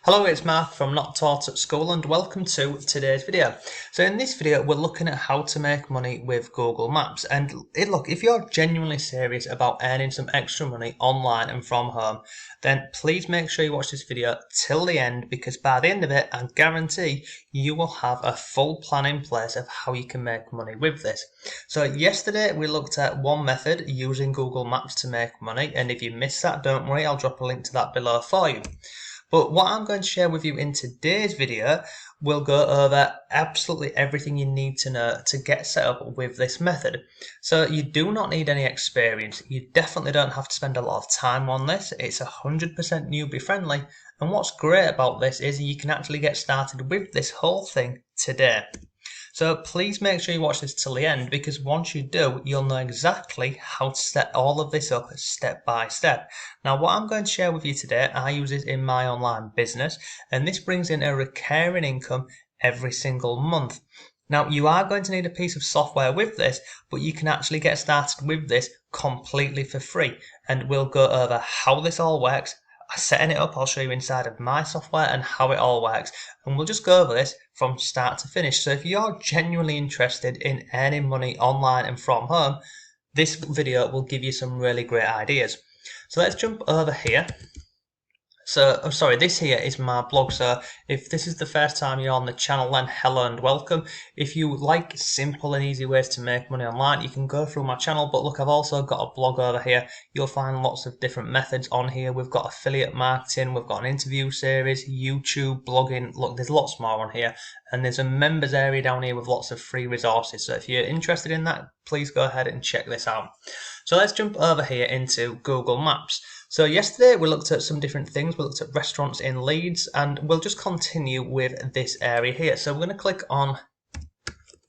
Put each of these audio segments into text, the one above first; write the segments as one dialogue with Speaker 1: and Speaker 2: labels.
Speaker 1: Hello, it's Mark from Not Taught at School and welcome to today's video. So in this video we're looking at how to make money with Google Maps, and look, if you're genuinely serious about earning some extra money online and from home, then please make sure you watch this video till the end, because by the end of it I guarantee you will have a full plan in place of how you can make money with this. So yesterday we looked at one method using Google Maps to make money, and if you missed that, don't worry, I'll drop a link to that below for you. But what I'm going to share with you in today's video will go over absolutely everything you need to know to get set up with this method. So you do not need any experience. You definitely don't have to spend a lot of time on this. It's 100% newbie friendly. And what's great about this is you can actually get started with this whole thing today. So please make sure you watch this till the end, because once you do, you'll know exactly how to set all of this up step by step. Now, what I'm going to share with you today, I use this in my online business, and this brings in a recurring income every single month. Now, you are going to need a piece of software with this, but you can actually get started with this completely for free, and we'll go over how this all works. Setting it up, I'll show you inside of my software and how it all works, and we'll just go over this from start to finish. So if you're genuinely interested in earning money online and from home, this video will give you some really great ideas. So let's jump over here. So, I'm sorry, this here is my blog. So if this is the first time you're on the channel, then hello and welcome. If you like simple and easy ways to make money online, you can go through my channel. But look, I've also got a blog over here. You'll find lots of different methods on here. We've got affiliate marketing, we've got an interview series, YouTube, blogging. Look, there's lots more on here. And there's a members area down here with lots of free resources. So if you're interested in that, please go ahead and check this out. So let's jump over here into Google Maps. So yesterday we looked at some different things. We looked at restaurants in Leeds, and we'll just continue with this area here. So we're going to click on,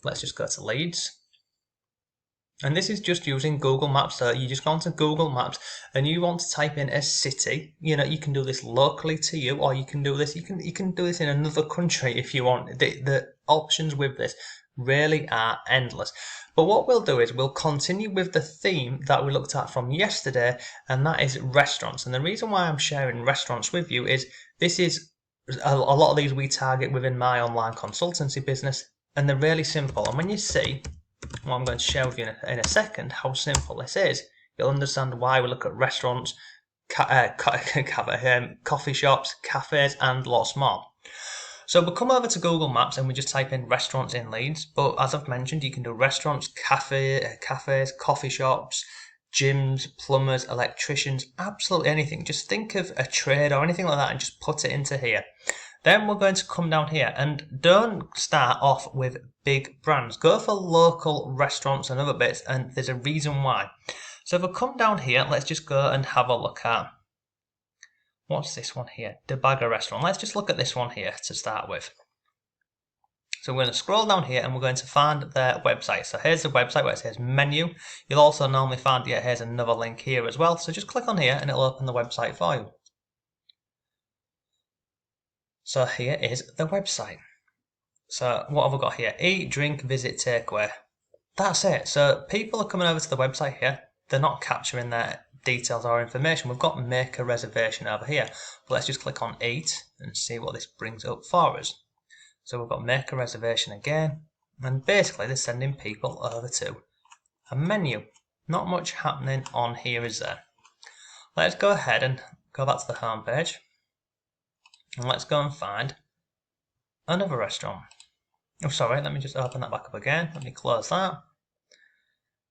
Speaker 1: let's just go to Leeds. And this is just using Google Maps. So you just go onto Google Maps and you want to type in a city. You know, you can do this locally to you, or you can do this, you can do this in another country if you want. The options with this really are endless. But what we'll do is we'll continue with the theme that we looked at from yesterday, and that is restaurants. And the reason why I'm sharing restaurants with you is this is a lot of these we target within my online consultancy business, and they're really simple. And when you see what I'm going to share with you in a second, how simple this is, you'll understand why we look at restaurants, coffee shops, cafes, and lots more. So we'll come over to Google Maps and we just type in restaurants in Leeds. But as I've mentioned, you can do restaurants, cafes, coffee shops, gyms, plumbers, electricians, absolutely anything. Just think of a trade or anything like that and just put it into here. Then we're going to come down here, and don't start off with big brands. Go for local restaurants and other bits, and there's a reason why. So if we come down here, let's just go and have a look at, what's this one here? Debaga restaurant. Let's just look at this one here to start with. So we're going to scroll down here and we're going to find their website. So here's the website where it says menu. You'll also normally find, here's another link here as well. So just click on here and it'll open the website for you. So here is the website. So what have we got here? Eat, drink, visit, takeaway. That's it. So people are coming over to the website here. They're not capturing their details or information. We've got make a reservation over here. But let's just click on eat and see what this brings up for us. So we've got make a reservation again. And basically they're sending people over to a menu. Not much happening on here, is there? Let's go ahead and go back to the home page. And let's go and find another restaurant. Oh, sorry, let me just open that back up again. Let me close that.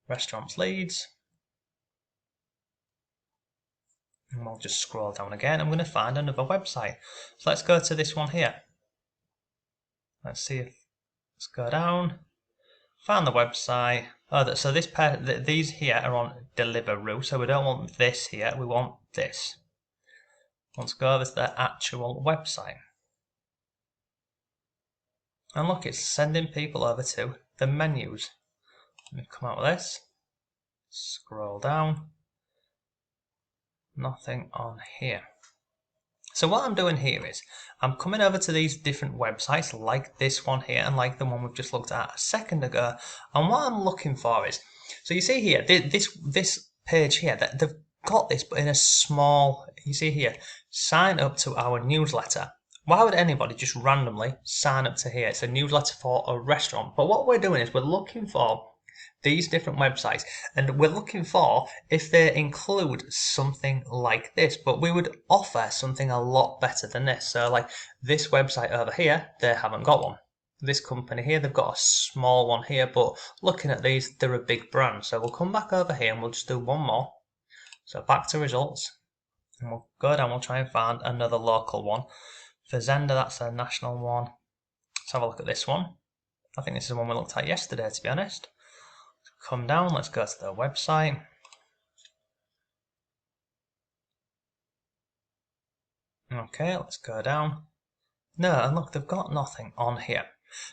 Speaker 1: Restaurants Leeds. And we'll just scroll down again. I'm going to find another website. So let's go to this one here. Let's see if, let's go down. Find the website. Oh, so these here are on Deliveroo. So we don't want this here. We want this. Let's go over to the actual website. And look, it's sending people over to the menus. Let me come out with this. Scroll down. Nothing on here. So what I'm doing here is I'm coming over to these different websites like this one here and like the one we've just looked at a second ago. And what I'm looking for is, so you see here, this page here, that they've got this but in a small, you see here, sign up to our newsletter. Why would anybody just randomly sign up to here? It's a newsletter for a restaurant. But what we're doing is we're looking for these different websites, and we're looking for if they include something like this, but we would offer something a lot better than this. So like this website over here, they haven't got one. This company here, they've got a small one here, but looking at these, they're a big brand. So we'll come back over here and we'll just do one more. So back to results, and we'll go down, we'll try and find another local one. For Zender, that's a national one. Let's have a look at this one. I think this is the one we looked at yesterday, to be honest. Come down, let's go to their website. Okay, let's go down. No, and look, they've got nothing on here.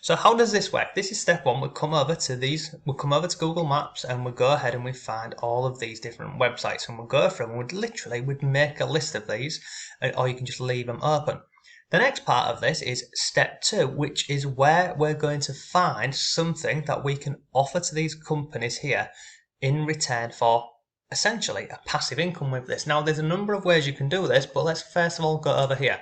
Speaker 1: So how does this work? This is step one. We'll come over to Google Maps and we'll go ahead and we find all of these different websites and we'll go through and we'd make a list of these, or you can just leave them open. The next part of this is step two, which is where we're going to find something that we can offer to these companies here in return for essentially a passive income with this. Now, there's a number of ways you can do this, but let's first of all go over here.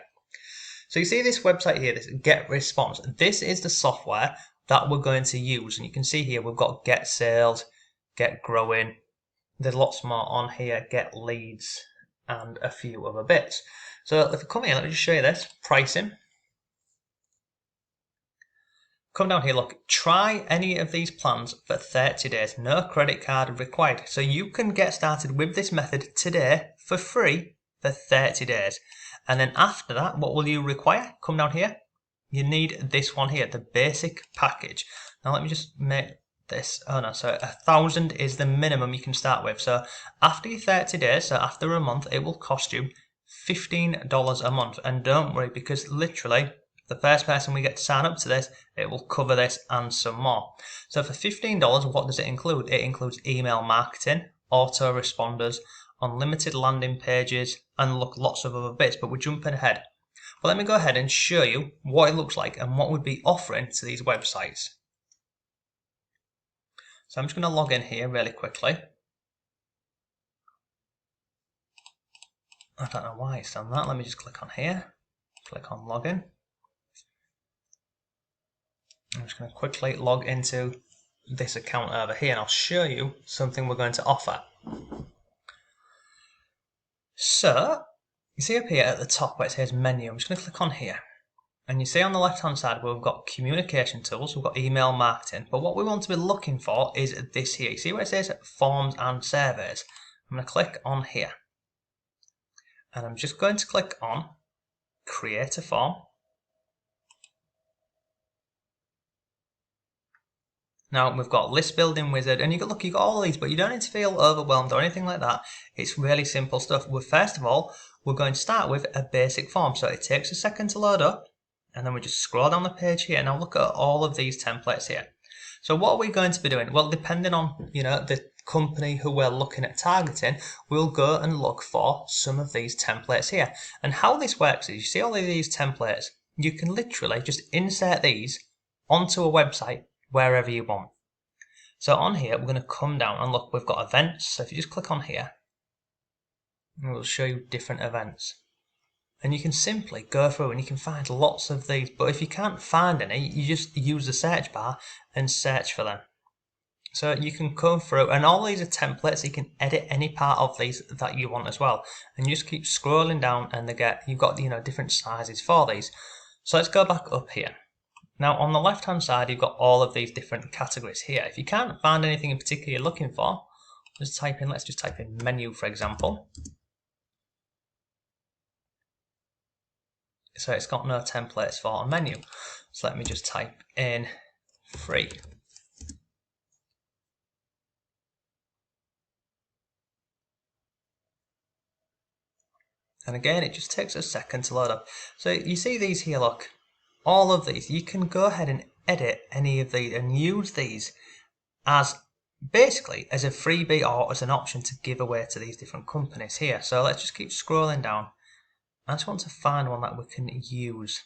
Speaker 1: So you see this website here, this GetResponse. This is the software that we're going to use. And you can see here we've got Get Sales, Get Growing. There's lots more on here, Get Leads, and a few other bits. So if we come here, let me just show you this, pricing. Come down here, look, try any of these plans for 30 days, no credit card required. So you can get started with this method today for free for 30 days. And then after that, what will you require? Come down here, you need this one here, the basic package. Now let me just make this, oh no, so 1,000 is the minimum you can start with. So after your 30 days, so after a month, it will cost you $15 a month. And don't worry, because literally the first person we get to sign up to this, it will cover this and some more. So for $15, what does it include? It includes email marketing, autoresponders, unlimited landing pages, and look, lots of other bits, but we're jumping ahead. But let me go ahead and show you what it looks like and what we'd be offering to these websites. So I'm just going to log in here really quickly. I don't know why it's done that. Let me just click on here, click on login. I'm just going to quickly log into this account over here and I'll show you something we're going to offer. So, you see up here at the top where it says menu, I'm just going to click on here. And you see on the left hand side where we've got communication tools, we've got email marketing, but what we want to be looking for is this here. You see where it says forms and surveys? I'm going to click on here. And I'm just going to click on create a form. Now we've got list building wizard, and you've got all of these, but you don't need to feel overwhelmed or anything like that. It's really simple stuff. First of all, we're going to start with a basic form. So it takes a second to load up, and then we just scroll down the page here. Now look at all of these templates here. So what are we going to be doing? Well, depending on the company who we're looking at targeting, we'll go and look for some of these templates here. And how this works is, you see all of these templates, you can literally just insert these onto a website wherever you want. So on here, we're going to come down and look, we've got events. So if you just click on here, it will show you different events. And you can simply go through and you can find lots of these. But if you can't find any, you just use the search bar and search for them. So you can go through, and all these are templates. You can edit any part of these that you want as well. And you just keep scrolling down and you've got different sizes for these. So let's go back up here. Now on the left hand side, you've got all of these different categories here. If you can't find anything in particular you're looking for, let's just type in menu, for example. So it's got no templates for a menu. So let me just type in free. And again, it just takes a second to load up. So you see these here, look. All of these, you can go ahead and edit any of these and use these as basically as a freebie or as an option to give away to these different companies here. So let's just keep scrolling down. I just want to find one that we can use.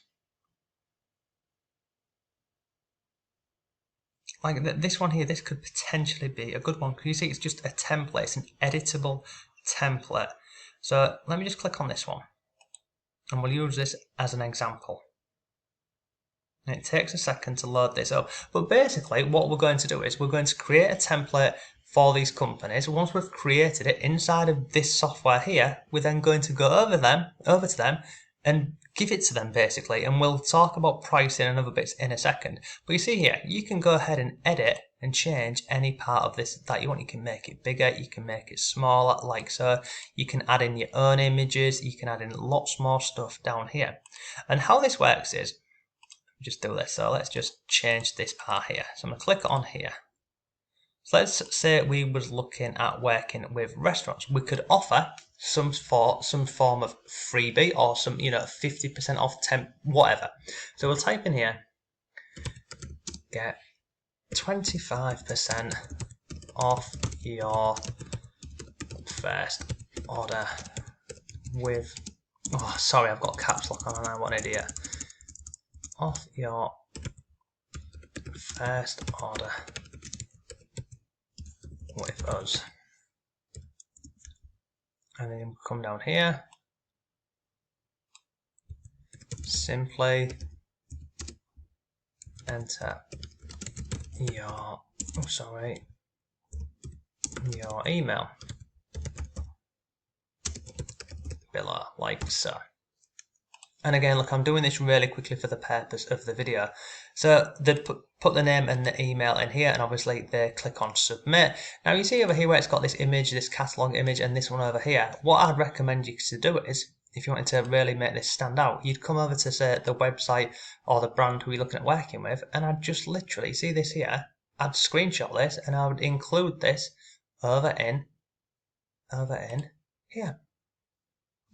Speaker 1: Like this one here, this could potentially be a good one. You see, it's just a template, it's an editable template. So let me just click on this one. and we'll use this as an example. And it takes a second to load this up, but basically what we're going to do is we're going to create a template for these companies. Once we've created it inside of this software here, we're then going to go over to them and give it to them basically, and we'll talk about pricing and other bits in a second. But you see here, you can go ahead and edit and change any part of this that you want. You can make it bigger, you can make it smaller, like so. You can add in your own images, you can add in lots more stuff down here. And how this works is, just do this. So let's just change this part here. So I'm going to click on here. So let's say we was looking at working with restaurants. We could offer some form of freebie or some 50% off, temp, whatever. So we'll type in here, get 25% off your first order with, oh sorry, I've got caps lock on and I want an idiot. Off your first order with us. And then come down here, simply enter your email below, like so. And again, look, I'm doing this really quickly for the purpose of the video. So they put the name and the email in here, and obviously they click on submit. Now you see over here where it's got this image, this catalog image, and this one over here. What I'd recommend you to do is, if you wanted to really make this stand out, you'd come over to say the website or the brand who you're looking at working with, and I'd just literally, see this here, I'd screenshot this and I would include this over in here.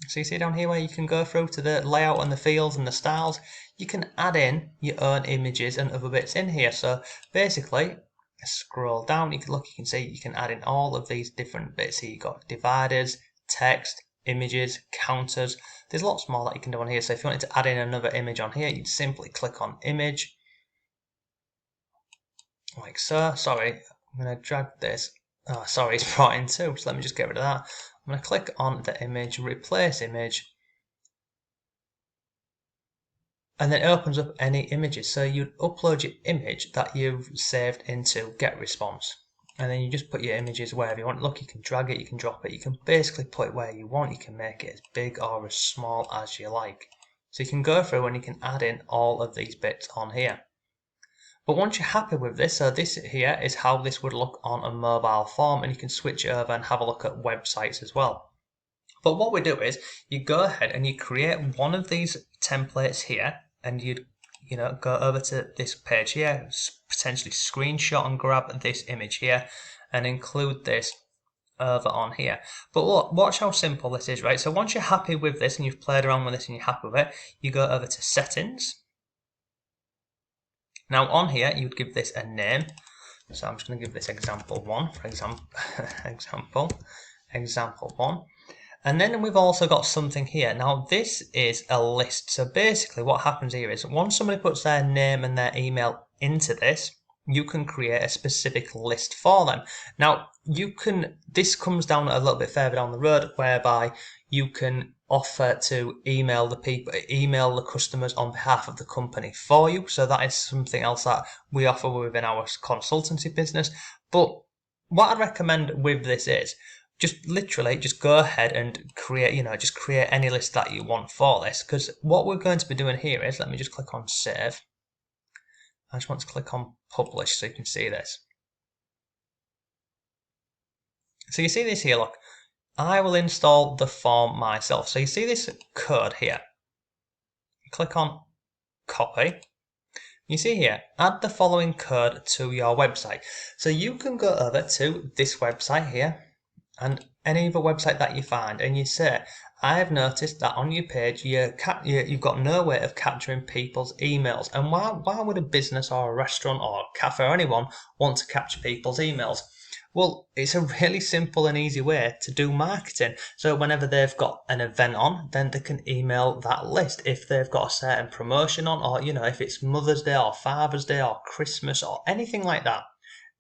Speaker 1: So you see down here where you can go through to the layout and the fields and the styles, you can add in your own images and other bits in here. So basically, scroll down, you can see you can add in all of these different bits here. You've got dividers, text, images, counters. There's lots more that you can do on here. So if you wanted to add in another image on here, you'd simply click on image, like so. Sorry, I'm going to drag this. Oh, sorry, it's brought in two, so let me just get rid of that. I'm going to click on the image, replace image, and then it opens up any images. So you'd upload your image that you've saved into GetResponse, and then you just put your images wherever you want. Look, you can drag it, you can drop it, you can basically put it where you want. You can make it as big or as small as you like. So you can go through and you can add in all of these bits on here. But once you're happy with this, so this here is how this would look on a mobile form, and you can switch it over and have a look at websites as well. But what we do is you go ahead and you create one of these templates here, and you'd go over to this page here, potentially screenshot and grab this image here and include this over on here. But look, watch how simple this is, right? So once you're happy with this and you've played around with this and you're happy with it, you go over to settings. Now on here, you'd give this a name. So I'm just going to give this example 1, for example, example 1. And then we've also got something here. Now this is a list. So basically what happens here is once somebody puts their name and their email into this, you can create a specific list for them. Now this comes down a little bit further down the road, whereby you can offer to email the customers on behalf of the company for you. So that is something else that we offer within our consultancy business. But what I'd recommend with this is just literally just go ahead and create, just create any list that you want for this. Because what we're going to be doing here is, let me just click on save. I just want to click on publish so you can see this. So you see this here, look. I will install the form myself. So you see this code here. Click on copy. You see here, add the following code to your website. So you can go over to this website here and any other website that you find, and you say, I have noticed that on your page you've got no way of capturing people's emails. And why would a business or a restaurant or a cafe or anyone want to capture people's emails? Well, it's a really simple and easy way to do marketing. So whenever they've got an event on, then they can email that list. If they've got a certain promotion on, or if it's Mother's Day or Father's Day or Christmas or anything like that,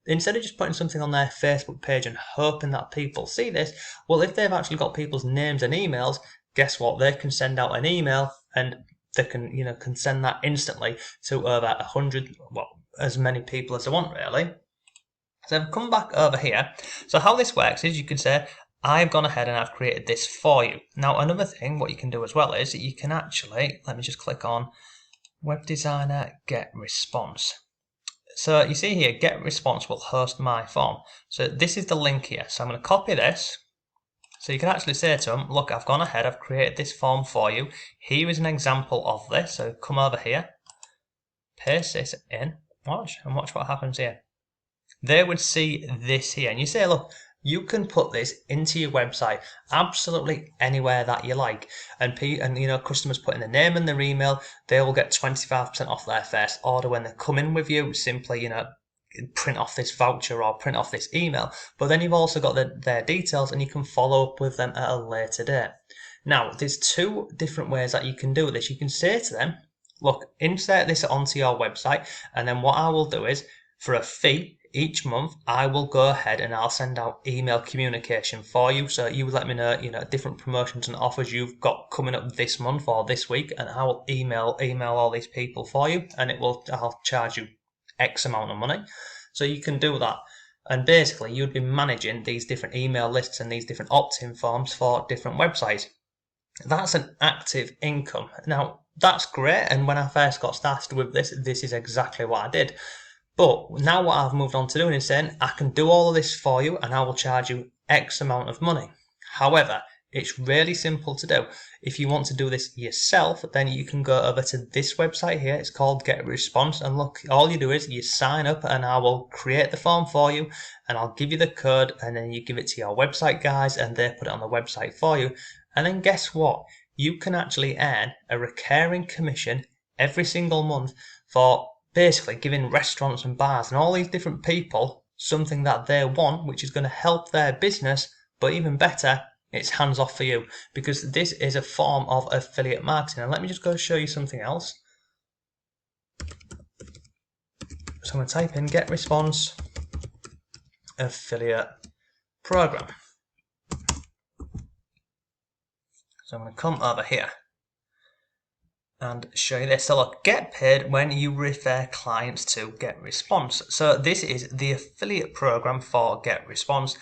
Speaker 1: instead of just putting something on their Facebook page and hoping that people see this, well, if they've actually got people's names and emails, guess what? They can send out an email and they can send that instantly to over 100, well, as many people as they want really. So I've come back over here. So how this works is you can say, I've gone ahead and I've created this for you. Now another thing, what you can do as well is you can actually, let me just click on Web Designer GetResponse. So you see here, GetResponse will host my form. So this is the link here. So I'm going to copy this. So you can actually say to them, look, I've gone ahead, I've created this form for you. Here is an example of this. So come over here, paste this in, watch what happens here. They would see this here, and you say, look, you can put this into your website absolutely anywhere that you like, and customers put in their name and their email, they will get 25% off their first order when they come in with you. Simply, print off this voucher or print off this email, but then you've also got their details and you can follow up with them at a later date. Now, there's two different ways that you can do this. You can say to them, look, insert this onto your website, and then what I will do is, for a fee each month, I will go ahead and I'll send out email communication for you. So you let me know, different promotions and offers you've got coming up this month or this week, and I will email all these people for you, and I'll charge you X amount of money. So you can do that. And basically you'd be managing these different email lists and these different opt-in forms for different websites. That's an active income. Now that's great, and when I first got started with this is exactly what I did. But now what I've moved on to doing is saying, I can do all of this for you and I will charge you X amount of money. However, it's really simple to do. If you want to do this yourself, then you can go over to this website here. It's called GetResponse, and look, all you do is you sign up and I will create the form for you, and I'll give you the code, and then you give it to your website guys and they put it on the website for you. And then guess what? You can actually earn a recurring commission every single month for basically giving restaurants and bars and all these different people something that they want, which is going to help their business. But even better, it's hands off for you, because this is a form of affiliate marketing. And let me just go show you something else. So I'm going to type in GetResponse affiliate program. So I'm going to come over here and show you this. So look, get paid when you refer clients to GetResponse. So this is the affiliate program for GetResponse.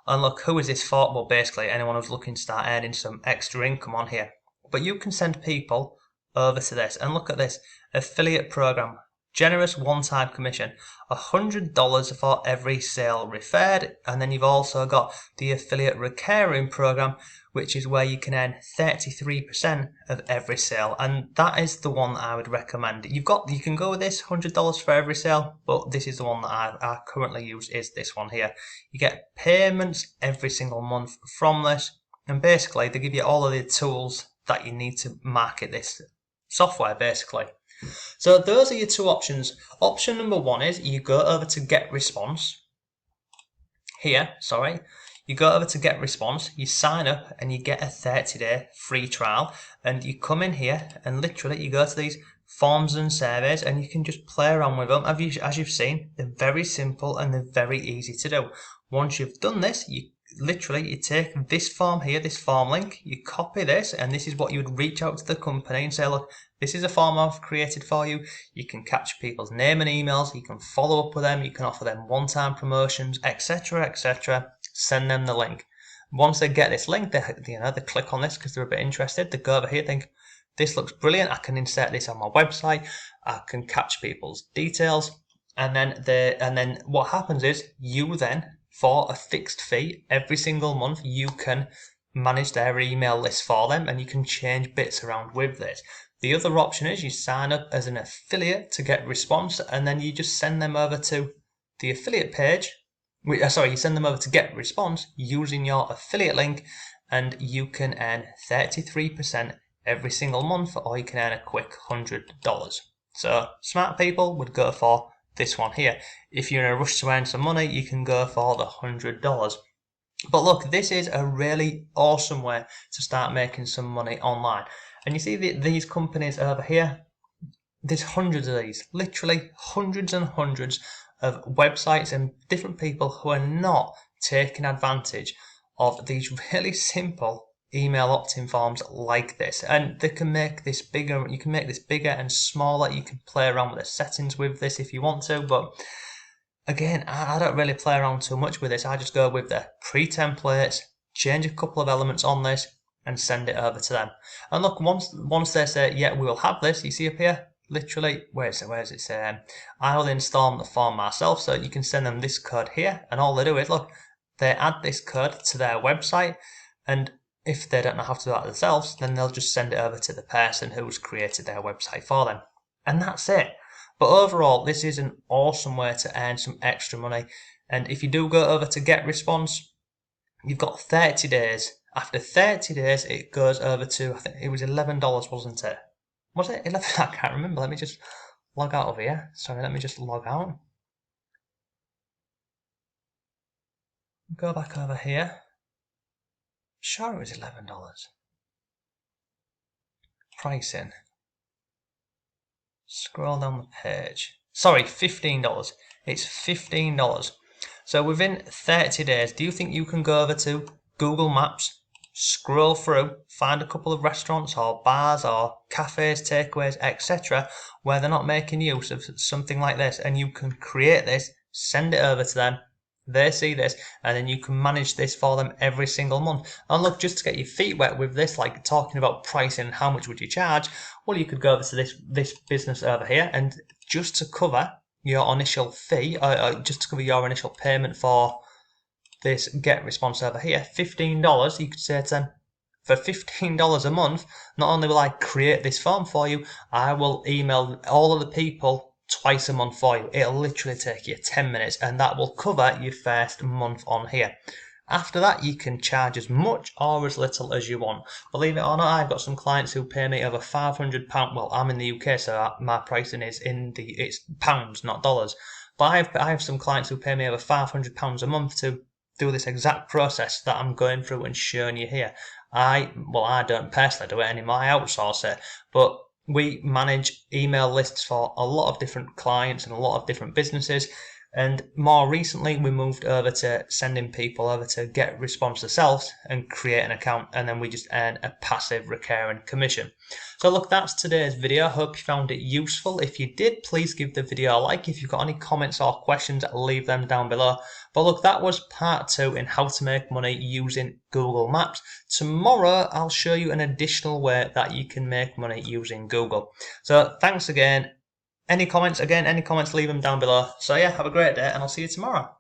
Speaker 1: And look, who is this for? Well, basically anyone who's looking to start earning some extra income on here. But you can send people over to this, and look at this affiliate program. Generous one-time commission, $100 for every sale referred, and then you've also got the affiliate recurring program, which is where you can earn 33% of every sale, and that is the one that I would recommend. You can go with this $100 for every sale, but this is the one that I currently use, is this one here. You get payments every single month from this, and basically they give you all of the tools that you need to market this software basically. So those are your two options. Option number one is you go over to GetResponse. You go over to GetResponse, you sign up and you get a 30-day free trial, and you come in here and literally you go to these forms and surveys and you can just play around with them. As you've seen, they're very simple and they're very easy to do. Once you've done this, you take this form here, this form link, you copy this, and this is what you would reach out to the company and say, look, this is a form I've created for you. You can capture people's name and emails, you can follow up with them, you can offer them one-time promotions, etc., etc. Send them the link. Once they get this link, they click on this because they're a bit interested. They go over here, think, this looks brilliant, I can insert this on my website, I can capture people's details, and then what happens is you then, for a fixed fee every single month, you can manage their email list for them and you can change bits around with this. The other option is you sign up as an affiliate to GetResponse, and then you just send them over to the affiliate page. You send them over to GetResponse using your affiliate link, and you can earn 33% every single month, or you can earn a quick $100. So smart people would go for this one here. If you're in a rush to earn some money, you can go for the $100. But look, this is a really awesome way to start making some money online. And you see these companies over here, there's hundreds of these, literally hundreds and hundreds of websites and different people who are not taking advantage of these really simple email opt-in forms like this, and they can make this bigger. You can make this bigger and smaller. You can play around with the settings with this if you want to, but again, I don't really play around too much with this. I just go with the pre-templates, change a couple of elements on this, and send it over to them. And look, once they say, yeah, we will have this, you see up here, literally, where is it say? I'll install the form myself, so you can send them this code here, and all they do is, look, they add this code to their website, and if they don't know how to do that themselves, then they'll just send it over to the person who's created their website for them. And that's it. But overall, this is an awesome way to earn some extra money. And if you do go over to GetResponse, you've got 30 days. After 30 days, it goes over to, I think it was $11, wasn't it? Was it 11? I can't remember. Let me just log out of here. Sorry, let me just log out. Go back over here. Sure, it was $11. Pricing. Scroll down the page. Sorry, $15. It's $15. So within 30 days, do you think you can go over to Google Maps, scroll through, find a couple of restaurants or bars or cafes, takeaways, etc., where they're not making use of something like this, and you can create this, send it over to them, they see this, and then you can manage this for them every single month. And look, just to get your feet wet with this, like talking about pricing and how much would you charge, well, you could go over to this business over here, and just to cover your initial fee, just to cover your initial payment for this GetResponse over here, $15, you could say to them, for $15 a month, not only will I create this form for you, I will email all of the people twice a month for you. It'll literally take you 10 minutes, and that will cover your first month on here. After that, you can charge as much or as little as you want. Believe it or not, I've got some clients who pay me over £500. Well, I'm in the UK, so my pricing is it's pounds, not dollars. But I have some clients who pay me over £500 a month to do this exact process that I'm going through and showing you here. I don't personally do it anymore. I outsource it, but we manage email lists for a lot of different clients and a lot of different businesses. And more recently, we moved over to sending people over to GetResponse themselves and create an account, and then we just earn a passive recurring commission. So look, that's today's video. I hope you found it useful. If you did, please give the video a like. If you've got any comments or questions, leave them down below. But look, that was part 2 in how to make money using Google Maps. Tomorrow, I'll show you an additional way that you can make money using Google. So thanks again. Any comments, leave them down below. So yeah, have a great day, and I'll see you tomorrow.